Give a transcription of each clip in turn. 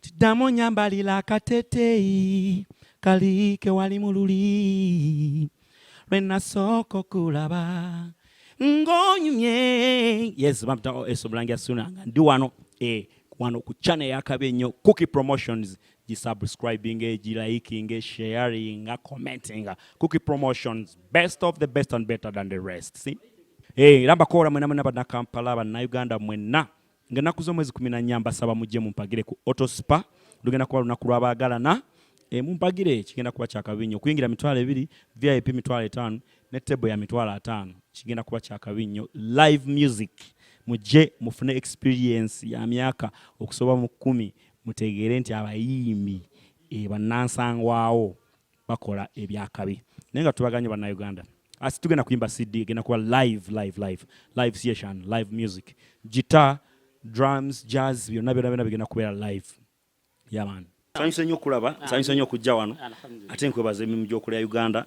tiddamu nyambalira akateteeyi kalike wali mu luli lwe nasooka okulaba ng'onyumye. Yes, Omulangira Suuna nga ndi wano wano ku channel yakabe nnyo Cookie Promotions. Subscribing, liking, sharing, commenting. Cookie Promotions, best of the best and better than the rest. See? Ramba kora mwena bana Kampala bana Uganda mwena. Ngena kuzo mwezi 14 mbasaba mujje mumpagire ku Auto Spa. Ndugenda kwa lunaku lw'abaagala na mumpagire kigenda kuba kyakabinyo. Kuyingira mitwalo 2, VIP mitwalo 5, ne table ya mitwalo 5. Kigenda kuba kyakabinyo. Live music. Mujje mufune experience ya myaka okusoba mu 10. Mutegere nti abayimbi banansangwawo bakola ebyakabi. Nenga tubaganye bana Uganda. Asi tugenda kuyimba CD genda kuba live session, live music. Guitar, drums, jazz, byonna bigenda kubeera live. Yeah man. Sanyuse nnyo okulaba, sanyuse nnyo okujja wano. Ate nkwebaza emirimu gy'okola Uganda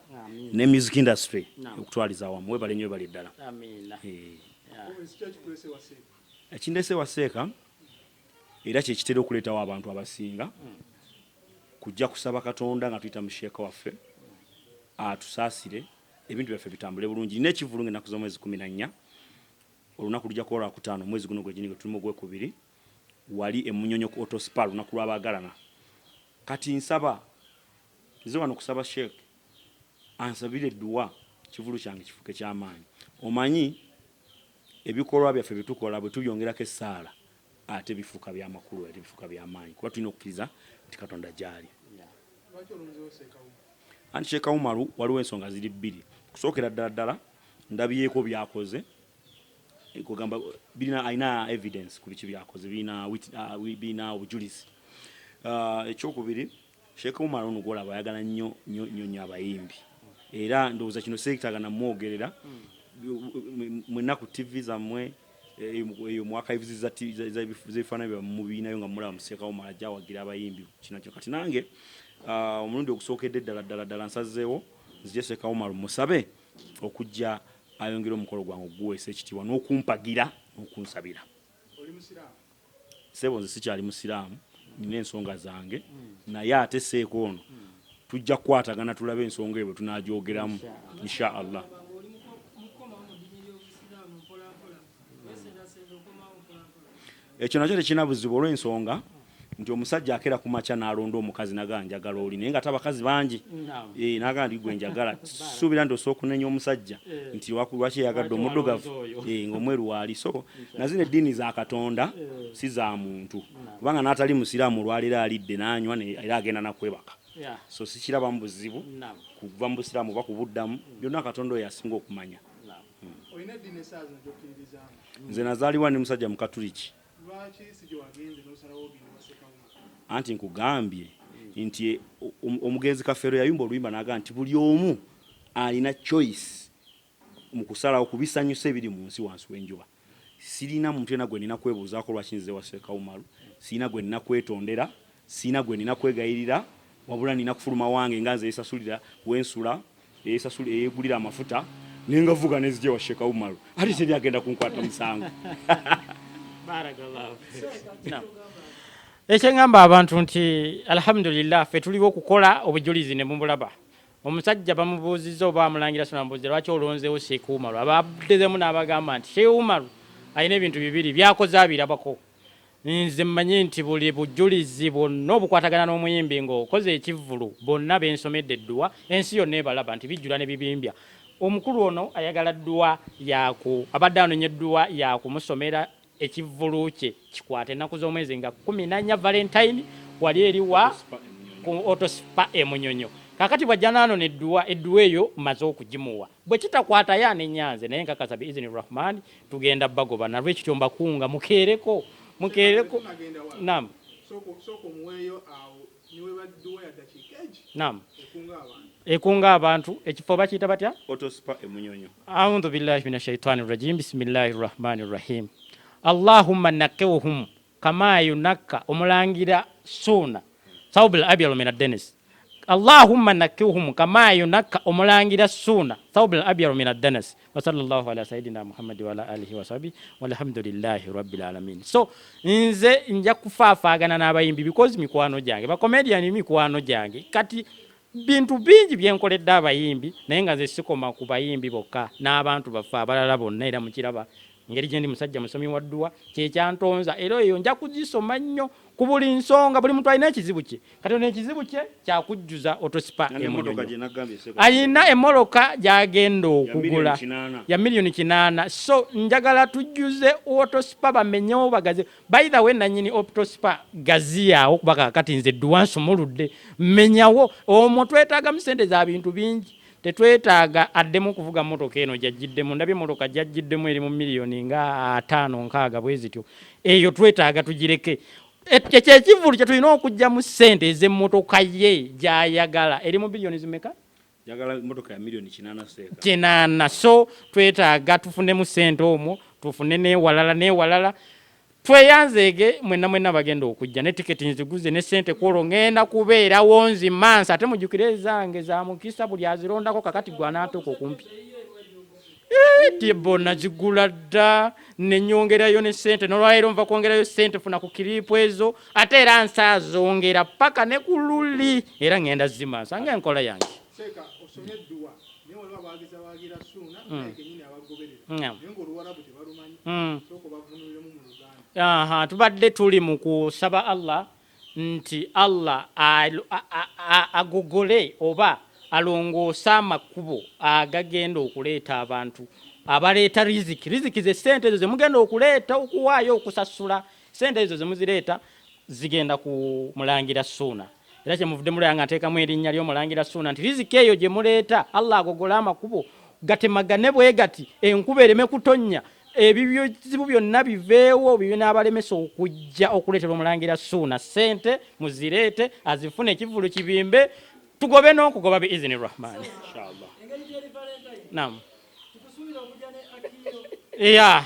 ne music industry okutwaliza awamu. Webale nnyo webale ddala. Amiina. Ekindese wa Sheikh era kye kitera okuleetawo abantu abasinga kujja kusaba Katonda nga tuyita mu Sheikh waffe atusaasire ebintu byaffe bitambule bulungi. N'ekivulu ng'ennaku z'omwezi 14 olunaku lujja kuba Lwakutaano mwezi guno gwe gini tulimu Gwekubiri wali Emunyonyo ku Auto Spa lunaku lw'abaagalana. Kati nsaba nze wano kusaba Sheikh ansabire Edduwa kivulu kyange kifuke ky'amaanyi. Omanyi ebikolwa byaffe bitukola bwe tubyongerako essaala ate bifuka bya makulu ate bifuka bya maanyi kuba tulina okukkiriza nti Katonda gyali. Anti Sheikh Umar waliwo ensonga ziri 2. Kusookera ddala ndabyeko byakoze kugamba birina ayina evidence ku biki byakoze birina obujulizi. Ekyokubiri Sheikh Umar ono gwolaba ayagala nnyo abayimbi era ndowooza kino seekitagana mwogerera mwenna ku TV zammwe eyo mwaka eviziza zebifaananyi bya mubiinayo nga mulaba Sheikh Umar ajja awagira abayimbi kinakyo. Kati nange omulundi ogusookedde ddala nsazeewo nzije Sheikh Umar musabe okujja ayongera omukolo gwange oguweesa ekitiibwa n'okumpagira n'okunsabira. Oli musiraamu? Sebo nze sikyali musiraamu, nina ensonga zange naye ate Sheikh ono tujja kukwatagana tulabe ensonga eyo bwe tunagyogeramu insha Allah. Ekyo nakyo tekirina buzibu olw'ensonga nti omusajja akera ku makya n'alonda omukazi naga njagala oli naye nga tabakazi bangi naga ndi gwe njagala suubira nti osooka okunenya omusajja nti lwaki yagadde omuddugavu ng'omweru waali. So nazino eddiini za Katonda si za muntu kubanga n'atali musiraamu olwaleero alidde n'anywa era agenda nakwebaka. So sikirabamu buzibu kuva mu busiraamu oba kubuddamu byonna Katonda oyo asinga okumanya. Nze nazaalibwa ndi musajja mu Katuliki. Anti nkugambye nti omugenzi Kafeero yayimba oluyimba naga nti buli omu alina choice mu kusalawo ku bisanyusa ebiri mu nsi wansi w'enjuba. Sirina muntu yenna gwe nina kwebuuzaako lwaki nze wa Sheikh Umar, sirina gwe nina kwetondera, sirina gwe nina kwegayirira, wabula nina kufuluma wange nga nze yeesasulira wensula yeegulira amafuta nengavuga nezije wa Sheikh Umar ate tebyagenda kunkwata musango. Ekyengamba abantu nti alhamdulillah ffe tuliwo okukola obujulizi ne mubulaba. Omusajja bamubuuzizza oba Amulangira Suuna Addukidde lwaki olonzeewo Sheikh Umar abaddezemu n'abagamba nti Sheikh Umar alina ebintu bibiri byakoze abirabako. Nze mmanyi nti buli bujulizi bwonna obukwatagana n'omuyimbi ng'okoze ekivvulu bonna bensomedde Edduwa ensi yonna ebalaba nti bijjula ne bibimbya. Omukulu ono ayagala Edduwa abadde anoonya Edduwa yakumusomera ekivvulu kye kikwate ennaku z'omwezi nga 14 Valentine wali eriwa ku Auto Spa Emunyonyo. Kakati bwajja n'anona Edduwa eyo mmaze okugimuwa bwe kitakwata yaana ennyanze naye nkakasa bi izini Rahman tugenda bagoba nalwekityo mbakunga mukeereko. Naam. Naam. Ekunga abantu ekifo bakiyita batya? Auto Spa Emunyonyo. A'udhu billahi minash shaitani rajim. Bismillahir rahmanir rahim. Allahumma naqqihum kama yunakka Omulangira Suuna thawbil abyal min ad-danis. Allahumma nakihum kama yunakka Omulangira Suuna thawb al-abyad min ad-danas wa sallallahu ala sayidina Muhammad wa ala alihi wa sahbihi walhamdulillahi rabbil alamin. So nze nja kufaafagana n'abayimbi because mikwano gyange ba comedian mikwano gyange kati bintu bingi byenkoledde abayimbi naye nga nze sikoma ku bayimbi bokka n'abantu baffe abalala bonna era mukiraba ngeri gye ndi musajja musomi wa dduwa kyekyantonza era eyo nja kugisoma nnyo ku buli nsonga buli muntu alina ekizibu kye kati n'ekizibu kye kyakujjuza otosipa ayina emmoloka gy'agenda okugula ya miliyoni 8 so njagala tujjuze otosipa bamenyewo bagazi by the way nanyini otosipa gaziyawo kuba kakati nze dduwa nsumuludde menyawo omwo twetaaga mu sente za bintu bingi tetwetaaga addemu kuvuga motoka eno jajjiddemu ndabye motoka jajjiddemu eri mu miliyoni nga 5-6 bwe zityo eyo twetaaga tugireke ekivulu kye tulina okujja mu ssente ez'emmotoka ye gy'ayagala eri mu biliyoni zimeka yagala motoka ya miliyoni 8 so twetaaga tufunemu ssente omwo tufune n'ewalala tweyanzeege mwenna bagenda okujja ne tiketi nziguze ne ssente kwolwo ngenda kubeerawo nzimansa ate mujjukire zange za mukisa buli azirondako kakati gwanaatuuka okumpi tibona zigula dda nenyongerayo ne ssente nolwaleero nva kwongerayo ssente funa ku kiripu ezo ate era nsaazongera paka ne ku luli era ngenda zimansa ng'enkola yange tubadde tuli mu kusaba Allah nti Allah agogole oba alongoosa amakubo agagenda okuleeta abantu abaleeta riziki ze ssente ezo zemugenda okuleeta okuwaayo okusasula ssente ezo zemuzireeta zigenda ku Mulangira Suuna era kyemuvudde mulanga nteekamu erinnya ly'Omulangira Suuna nti riziki eyo gye muleeta Allah agogole amakubo gatemagane bwe gati enkuba ereme kutonnya ebizibu byonna biveewo bibyo n'abalemesa okujja okuleetera Omulangira Suuna ssente muzireete azifune ekivulu kibimbe tugobe n'okugoba biizni rahmani inshallah. Naam.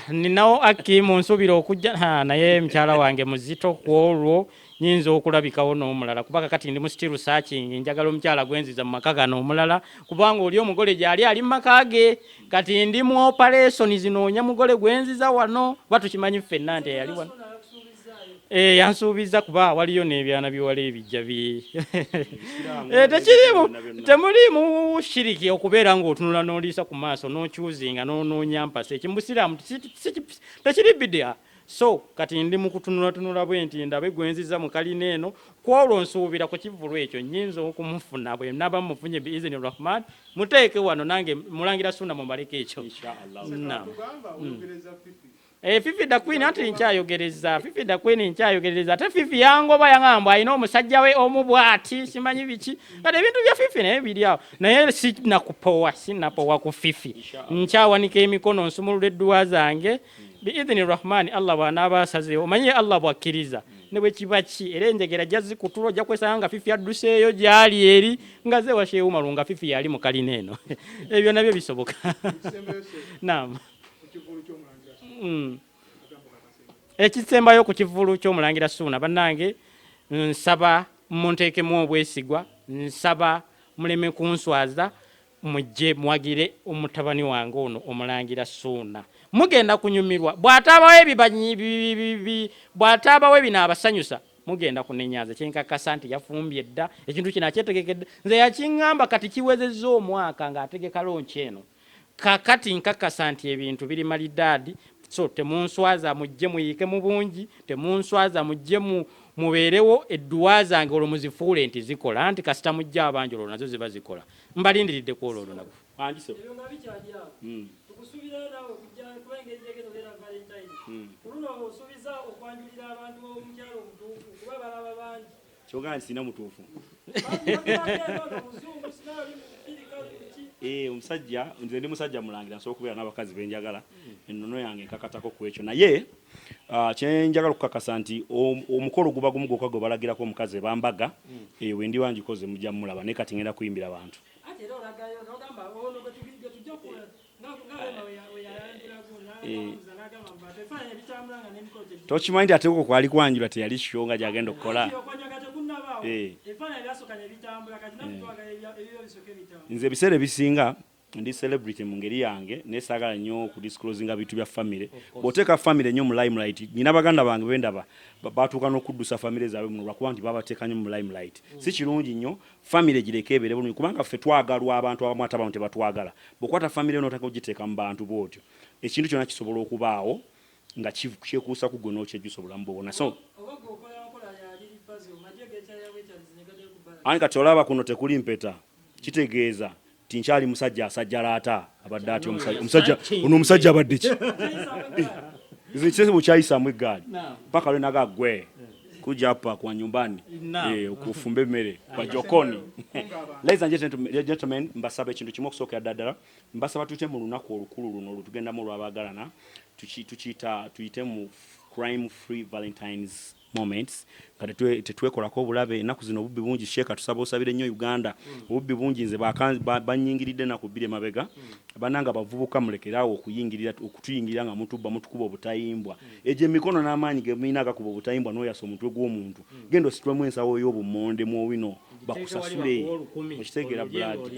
Ninawo Akimu nsuubira okujja naye mukyala wange muzito kwolwo nyinza okulabikawo n'omulala kubanga kati ndi mu still searching njagala omukyala gwenziza mu maka gano omulala kubanga oli omugole gyali ali mu maka ge kati ndi mu operation zinoonya mugole gwenziza wano batukimanyi ffenna nti yali wano yansuubiza kuba waliyo n'ebyana biwala ebijja temulimu shiriki okubeera ng'otunula n'oliisa ku maaso n'okyuzinga n'onoonya mpasa ekimbusiraamu tekiri bidia so kati ndi mu kutunulatunula bwe nti ndabe gwenziza mu kalina eno kwolwo nsuubira ku kivulu ekyo nnyinza okumufuna bwe naba mufunye biizni rahman muteeke wano nange Mulangira Suuna mumaleko ekyo inshallah. Fifi da Queen ati nkyayogereza Fifi da Queen nkyayogereza ate Fifi yangoba yangamba ayina omusajja we omubwati simanyi biki kati ebintu bya Fifi naye biri awo naye sinapowa ku Fifi nkyawanika emikono nsumulula edduwa zange biizni rahmani Allah bw'anaaba asazeewo omanyi Allah bw'akkiriza ne bwe kiba ki era enjegera jazzi kutulo ojja kwesanga nga Fifi adduseeyo gyali eri nga ze wa Sheikh Umar nga Fifi yali mu kalina eno ebyo nabyo bisoboka. Naam. Ekisembayo ku kivulu ky'Omulangira Suuna bannange nsaba munteekemu obwesigwa nsaba muleme kunswaza mujje mwagire omutabani wange ono Omulangira Suuna mugenda kunyumirwa bw'ataabawo ebibanyi bw'ataabawo bino abasanyusa mugenda kunenyaza kyenkakasa nti yafumbye dda ekintu kino akyetegekedde nze yakiŋŋamba kati kiwezezza omwaka ng'ategeka lonki eno kakati nkakasa nti ebintu biri malidaadi so temunswaza mujje muyiike mu bungi temunswaza mujje mubeerewo edduwa zange olwo muzifuule nti zikola anti kasita mujje abangi olwo nazo ziba zikola mbalindiridde ku olwo olunaku kyogana sina mutuufu omusajja nze ndi musajja Mulangira nsobola okubeera n'abakazi benjagala ennono yange nkakatako ku ekyo naye kyenjagala okukakasa nti omukolo guba gumu gwokka gwe balagirako omukazi bambaga we ndi wangikoze mujja mulaba naye kati ngenda kuyimbira bantu tokimanyi nti ate uko kwali kwanjula teyali show nga gyagenda okukola nze ebiseera ebisinga ndi celebrity mu ngeri yange nesaagala nnyo okudisclosinga bintu bya famire bw'oteeka famire nnyo mu limelight nina baganda bange bendaba batuuka n'okuddusa famire zaabwe muno lwakuba nti babateeka nnyo mu limelight si kirungi nnyo famire gireke ebeere bulungi kubanga ffe twagalwa abantu abamu ate abamu tebatwagala bw'okwata famire n'oteeka ogiteeka mu bantu bw'otyo ekintu kyonna kisobola okubaawo nga kyekuusa ku gwe n'okyejjusa obulamu bwobona so ani kati olaba kuno tekuli mpeta kitegeeza tinkyali musajja asajjalaata abadde ati omusajja ono omusajja abadde ki zikise bukyayisaamu eggaali mpaka lwenaga gwe kuja hapa kwa nyumbani okufumba emmere kwa jokoni ladies and gentlemen mbasaba ekintu kimu okusookera ddala mbasaba tuyite mu lunaku olukulu luno olutugendamu olw'abaagalana tuyite mu crime free valentines moments kati tetwekolako obulabe ennaku zino obubbi bungi Sheikh tusaba osabire nnyo Uganda obubbi bungi nze banyingiridde ennaku bbiri emabega bannanga bavubuka mulekeraawo okutuyingirira nga mutubba mutukuba obutayimbwa egyo emikono n'amaanyi ge mulina agakuba obutayimbwa n'oyasa omutwe gw'omuntu genda ositulemu ensawo y'obumonde mu owino bakusasule okitegeera blood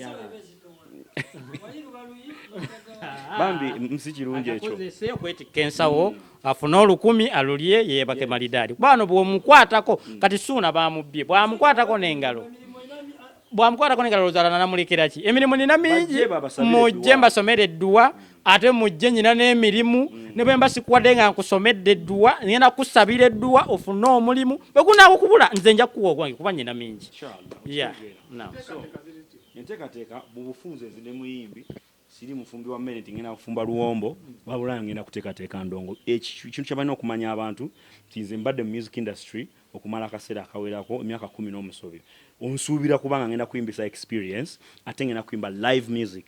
bambi msi kirungi ekyo akozese okwetikka ensawo afune olukumi alulye yeebake malidaadi bwano bw'omukwatako kati Suuna bamubbye bw'amukwatako n'engalo ozaalana namulekera ki emirimu nina mingi mujje mbasomere Edduwa ate mujje nyina n'emirimu ne bwe mbasikuwadde nga nkusomedde Edduwa ngenda kusabira Edduwa ofune omulimu bwe gunaakukubula nze nja kukuwa ogwange kuba nyina mingi enteekateeka mu bufunze nze ne muyimbi siri mufumbi wa mmere ngenda kufumba luwombo wabula ngenda kuteekateeka ndongo ekintu kyabalina okumanya abantu nti nze mbadde mu music industry okumala akaseera akawerako emyaka 10 n'omusobyo onsuubira kubanga ngenda kuyimbisa experience ate ngenda kuyimba live music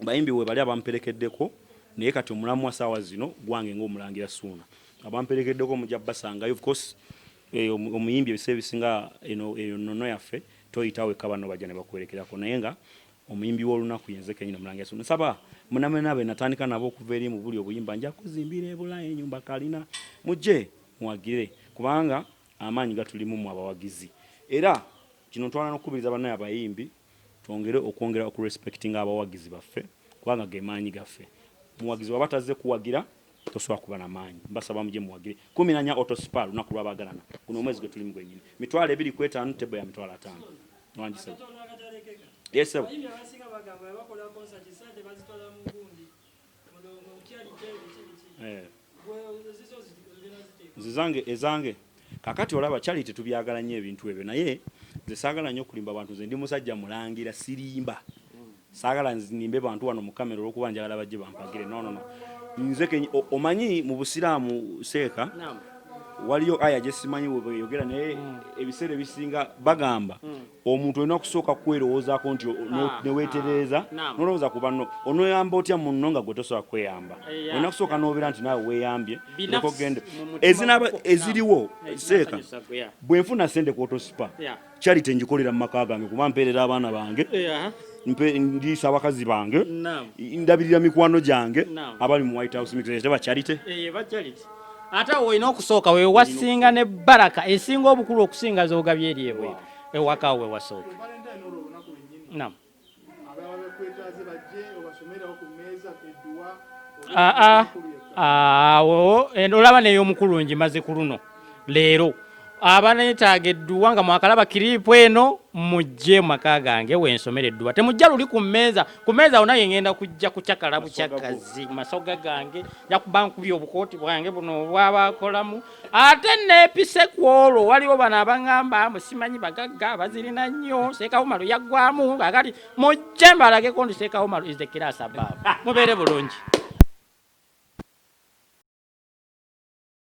bayimbi we bali abamperekeddeko naye kati omulamu wa saawa zino gwange ng'Omulangira Suuna abamperekeddeko mujja basangayo of course omuyimbi ebiseera bisinga nono yaffe toyitawo ekabano bajja ne bakwerekerako naye nga omuyimbi w'olunaku yenze kenyino Omulangira Suuna nsaba munamenabe natandika nabo okuva eri mu buli obuyimba nja kuzimbira ebula ennyumba kalina mujje muwagire kubanga amaanyi gatulimu mu abawagizi era kino twala n'okukubiriza bannaye abayimbi okwongera okurespectinga abawagizi baffe kubanga ge maanyi gaffe muwagizi waba tazze kuwagira tosobola kuba n'amaanyi mbasaba mujje muwagire 14 autospa lunaku lw'abaagalana guno omwezi gwe tulimu gwennyini mitwalo 2.5 tebo ya mitwalo 5 wangisaba yes sir ezange kakati olaba charity tubyagala nnyo ebintu ebyo naye nze saagala nnyo okulimba abantu nze ndi musajja mulangira sirimba saagala nimbe bantu wano mu kamera olw'okuba njagala bajje bampagire no nze omanyi mu busiraamu Sheikh waliyo aya gyesimanyi weyogera naye ebiseera ebisinga bagamba omuntu olina okusooka kwerowoozaako nti neweetereeza nolowooza ku banno onoyamba otya munno nga gwe tosobola kweyamba olina kusooka n'obeera nti naawe weeyambye okogende eziriwo Sheikh bwe nfuna sente ku autospa charity ngikolera mu maka gange kuba mpeerera abaana bange ndiisa abakazi bange ndabirira mikwano gyange abali mu White House mix teba charity ate olina okusooka we wasinga ne baraka esinga obukulu okusinga zoogabye eri ebwe ewaka we wasooka awo olaba n'ey'omukulu ngimaze ku luno leero abaneetaaga Edduwa nga mwakalaba kiriipu eno mujje maka gange wensomera Edduwa temujja luli ku mmeeza onaye ngenda kujja kucakala bucakazi masoga gange jakuba nkubye obukooti bwange buno obwabakolamu ate neepise ku olwo waliwo bano abangamba musimanyi bagagga bazirina nnyo Sheikh Umar yaggwamu kakati mujje mbalageko ndi Sheikh Umar is the class above mubeere bulungi